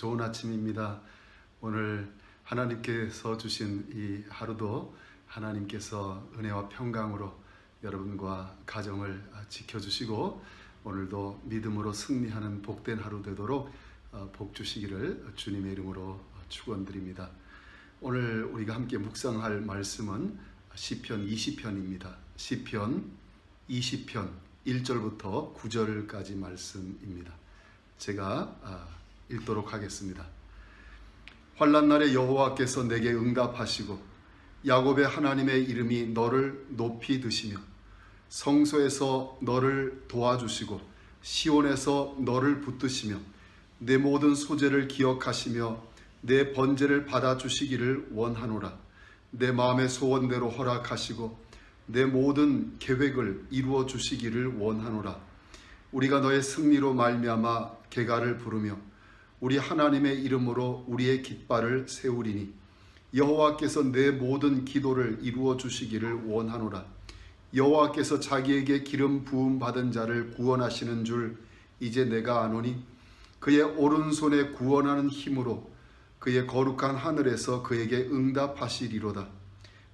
좋은 아침입니다. 오늘 하나님께서 주신 이 하루도 하나님께서 은혜와 평강으로 여러분과 가정을 지켜주시고 오늘도 믿음으로 승리하는 복된 하루 되도록 복 주시기를 주님의 이름으로 축원드립니다. 오늘 우리가 함께 묵상할 말씀은 시편 20편입니다. 시편 20편 1절부터 9절까지 말씀입니다. 제가 읽도록 하겠습니다. 환난 날에 여호와께서 내게 응답하시고 야곱의 하나님의 이름이 너를 높이 드시며 성소에서 너를 도와주시고 시온에서 너를 붙드시며 내 모든 소재를 기억하시며 내 번제를 받아주시기를 원하노라. 내 마음의 소원대로 허락하시고 내 모든 계획을 이루어 주시기를 원하노라. 우리가 너의 승리로 말미암아 개가를 부르며 우리 하나님의 이름으로 우리의 깃발을 세우리니 여호와께서 내 모든 기도를 이루어 주시기를 원하노라. 여호와께서 자기에게 기름 부음 받은 자를 구원하시는 줄 이제 내가 아노니 그의 오른손에 구원하는 힘으로 그의 거룩한 하늘에서 그에게 응답하시리로다.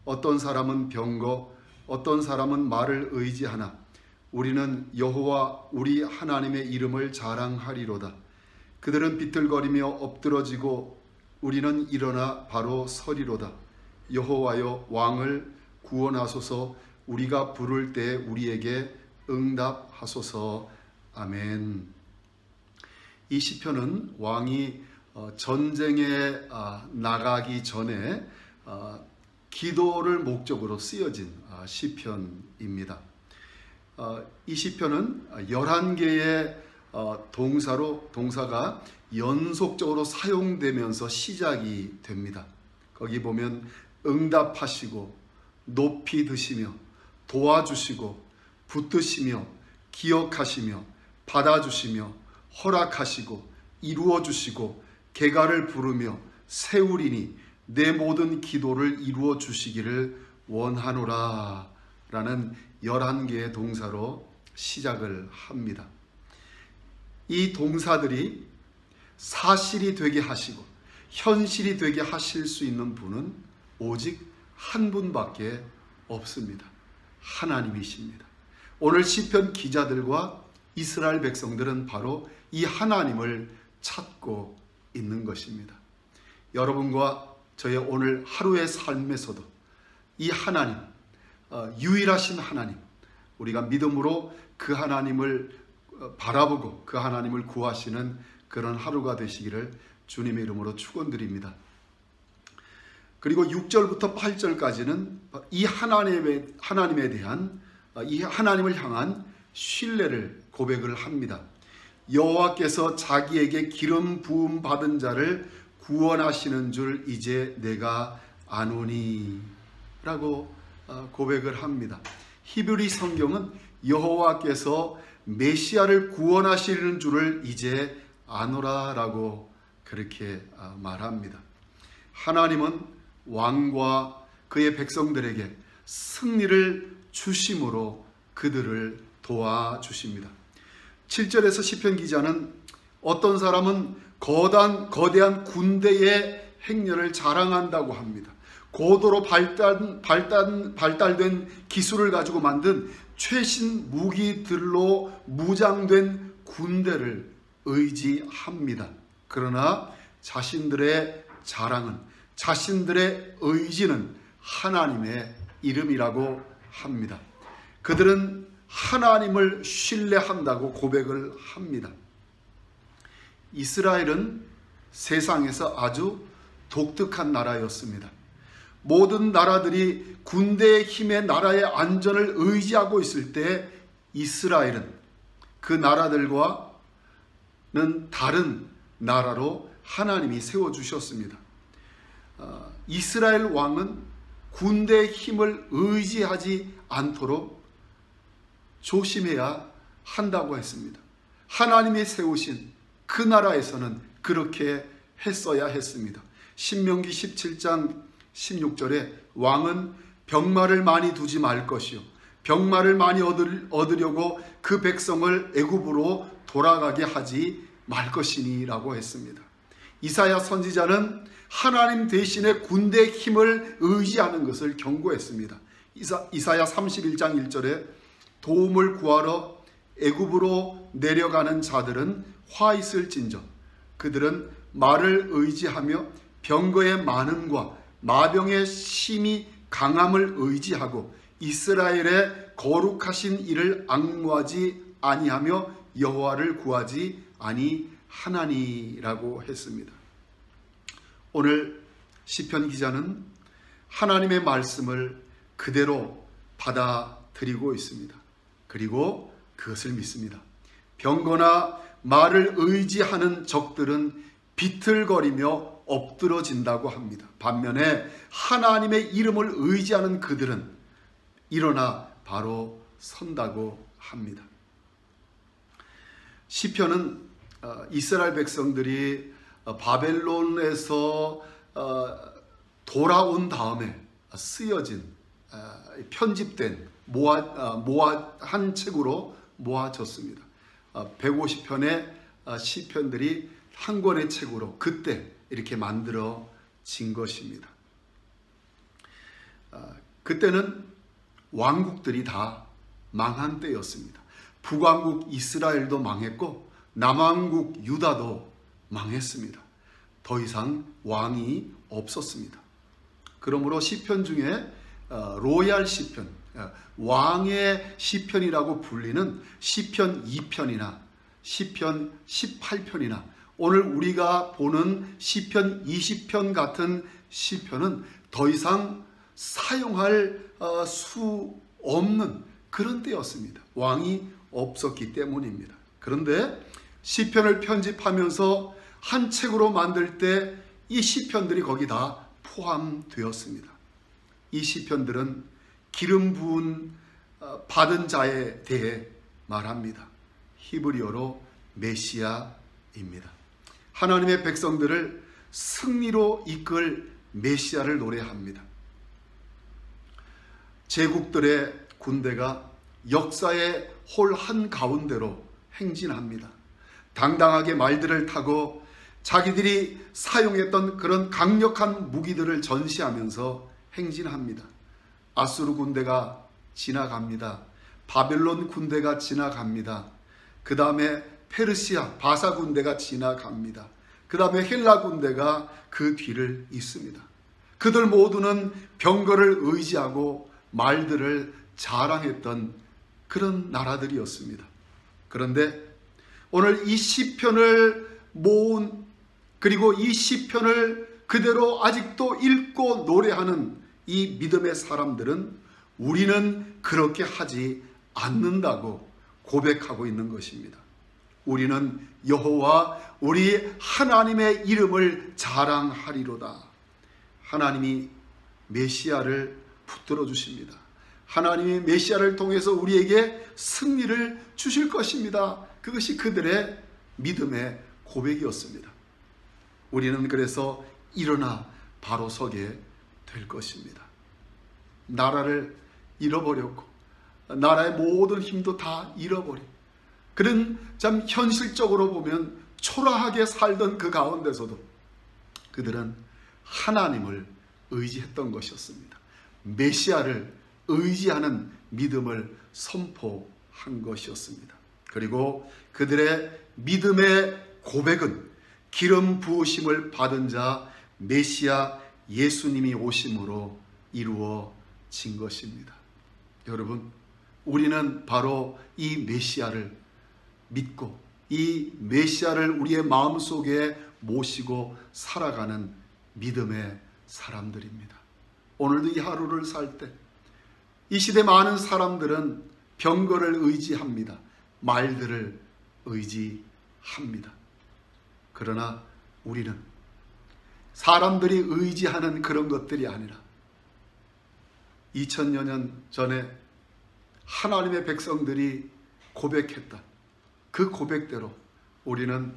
어떤 사람은 병거 어떤 사람은 말을 의지하나 우리는 여호와 우리 하나님의 이름을 자랑하리로다. 그들은 비틀거리며 엎드러지고 우리는 일어나 바로 서리로다. 여호와여 왕을 구원하소서. 우리가 부를 때 우리에게 응답하소서. 아멘. 이 시편은 왕이 전쟁에 나가기 전에 기도를 목적으로 쓰여진 시편입니다. 이 시편은 11개의 동사가 연속적으로 사용되면서 시작이 됩니다. 거기 보면 응답하시고 높이 드시며 도와주시고 붙드시며 기억하시며 받아주시며 허락하시고 이루어주시고 개가를 부르며 세우리니 내 모든 기도를 이루어 주시기를 원하노라 라는 11개의 동사로 시작을 합니다. 이 동사들이 사실이 되게 하시고 현실이 되게 하실 수 있는 분은 오직 한 분밖에 없습니다. 하나님이십니다. 오늘 시편 기자들과 이스라엘 백성들은 바로 이 하나님을 찾고 있는 것입니다. 여러분과 저의 오늘 하루의 삶에서도 이 하나님, 유일하신 하나님, 우리가 믿음으로 그 하나님을 바라보고 그 하나님을 구하시는 그런 하루가 되시기를 주님의 이름으로 축원드립니다. 그리고 6절부터 8절까지는 이 하나님에 대한 이 하나님을 향한 신뢰를 고백을 합니다. 여호와께서 자기에게 기름 부음 받은 자를 구원하시는 줄 이제 내가 아노니 라고 고백을 합니다. 히브리 성경은 여호와께서 메시아를 구원하시는 줄을 이제 아노라 라고 그렇게 말합니다. 하나님은 왕과 그의 백성들에게 승리를 주심으로 그들을 도와주십니다. 7절에서 시편 기자는 어떤 사람은 거대한 군대의 행렬을 자랑한다고 합니다. 고도로 발달된 기술을 가지고 만든 최신 무기들로 무장된 군대를 의지합니다. 그러나 자신들의 자랑은, 자신들의 의지는 하나님의 이름이라고 합니다. 그들은 하나님을 신뢰한다고 고백을 합니다. 이스라엘은 세상에서 아주 독특한 나라였습니다. 모든 나라들이 군대의 힘에 나라의 안전을 의지하고 있을 때 이스라엘은 그 나라들과는 다른 나라로 하나님이 세워주셨습니다. 이스라엘 왕은 군대의 힘을 의지하지 않도록 조심해야 한다고 했습니다. 하나님이 세우신 그 나라에서는 그렇게 했어야 했습니다. 신명기 17장 16절에 왕은 병마를 많이 두지 말 것이요 병마를 많이 얻으려고 그 백성을 애굽으로 돌아가게 하지 말 것이니 라고 했습니다. 이사야 선지자는 하나님 대신에 군대의 힘을 의지하는 것을 경고했습니다. 이사야 31장 1절에 도움을 구하러 애굽으로 내려가는 자들은 화 있을진저 그들은 말을 의지하며 병거의 많음과 마병의 심히 강함을 의지하고 이스라엘의 거룩하신 이를 앙무하지 아니하며 여호와를 구하지 아니하나니라고 했습니다. 오늘 시편 기자는 하나님의 말씀을 그대로 받아들이고 있습니다. 그리고 그것을 믿습니다. 병거나 말을 의지하는 적들은 비틀거리며 엎드러진다고 합니다. 반면에 하나님의 이름을 의지하는 그들은 일어나 바로 선다고 합니다. 시편은 이스라엘 백성들이 바벨론에서 돌아온 다음에 쓰여진 편집된 한 책으로 모아졌습니다. 150편의 시편들이 한 권의 책으로 그때 이렇게 만들어진 것입니다. 그때는 왕국들이 다 망한 때였습니다. 북왕국 이스라엘도 망했고 남왕국 유다도 망했습니다. 더 이상 왕이 없었습니다. 그러므로 시편 중에 로얄 시편, 왕의 시편이라고 불리는 시편 2편이나 시편 18편이나 오늘 우리가 보는 시편 20편 같은 시편은 더 이상 사용할 수 없는 그런 때였습니다. 왕이 없었기 때문입니다. 그런데 시편을 편집하면서 한 책으로 만들 때 이 시편들이 거기 다 포함되었습니다. 이 시편들은 기름 부은 받은 자에 대해 말합니다. 히브리어로 메시아입니다. 하나님의 백성들을 승리로 이끌 메시아를 노래합니다. 제국들의 군대가 역사의 홀 한가운데로 행진합니다. 당당하게 말들을 타고 자기들이 사용했던 그런 강력한 무기들을 전시하면서 행진합니다. 아수르 군대가 지나갑니다. 바벨론 군대가 지나갑니다. 그 다음에 페르시아 바사 군대가 지나갑니다. 그 다음에 헬라 군대가 그 뒤를 잇습니다. 그들 모두는 병거를 의지하고 말들을 자랑했던 그런 나라들이었습니다. 그런데 오늘 이 시편을 모은 그리고 이 시편을 그대로 아직도 읽고 노래하는 이 믿음의 사람들은 우리는 그렇게 하지 않는다고 고백하고 있는 것입니다. 우리는 여호와 우리 하나님의 이름을 자랑하리로다. 하나님이 메시아를 붙들어 주십니다. 하나님이 메시아를 통해서 우리에게 승리를 주실 것입니다. 그것이 그들의 믿음의 고백이었습니다. 우리는 그래서 일어나 바로 서게 될 것입니다. 나라를 잃어버렸고 나라의 모든 힘도 다 잃어버린 그런 참 현실적으로 보면 초라하게 살던 그 가운데서도 그들은 하나님을 의지했던 것이었습니다. 메시아를 의지하는 믿음을 선포한 것이었습니다. 그리고 그들의 믿음의 고백은 기름 부으심을 받은 자 메시아 예수님이 오심으로 이루어진 것입니다. 여러분, 우리는 바로 이 메시아를 믿고 이 메시아를 우리의 마음속에 모시고 살아가는 믿음의 사람들입니다. 오늘도 이 하루를 살 때 이 시대 많은 사람들은 병거를 의지합니다. 말들을 의지합니다. 그러나 우리는 사람들이 의지하는 그런 것들이 아니라 2000여 년 전에 하나님의 백성들이 고백했던 그 고백대로 우리는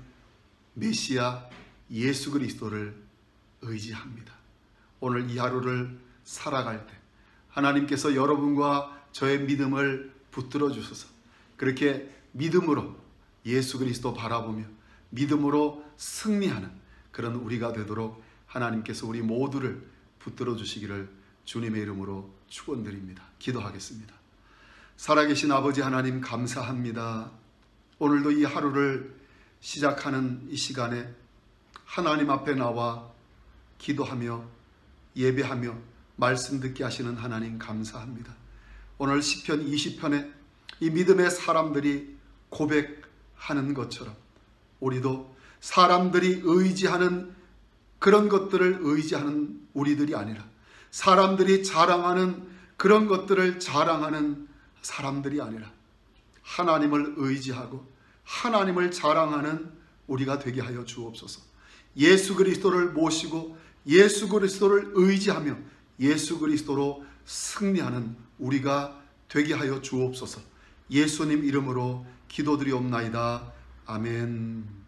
메시아 예수 그리스도를 의지합니다. 오늘 이 하루를 살아갈 때 하나님께서 여러분과 저의 믿음을 붙들어 주셔서 그렇게 믿음으로 예수 그리스도 바라보며 믿음으로 승리하는 그런 우리가 되도록 하나님께서 우리 모두를 붙들어 주시기를 주님의 이름으로 축원드립니다. 기도하겠습니다. 살아계신 아버지 하나님, 감사합니다. 오늘도 이 하루를 시작하는 이 시간에 하나님 앞에 나와 기도하며 예배하며 말씀 듣게 하시는 하나님, 감사합니다. 오늘 시편 20편에 이 믿음의 사람들이 고백하는 것처럼 우리도 사람들이 의지하는 그런 것들을 의지하는 우리들이 아니라 사람들이 자랑하는 그런 것들을 자랑하는 사람들이 아니라 하나님을 의지하고 하나님을 자랑하는 우리가 되게 하여 주옵소서. 예수 그리스도를 모시고 예수 그리스도를 의지하며 예수 그리스도로 승리하는 우리가 되게 하여 주옵소서. 예수님 이름으로 기도드리옵나이다. 아멘.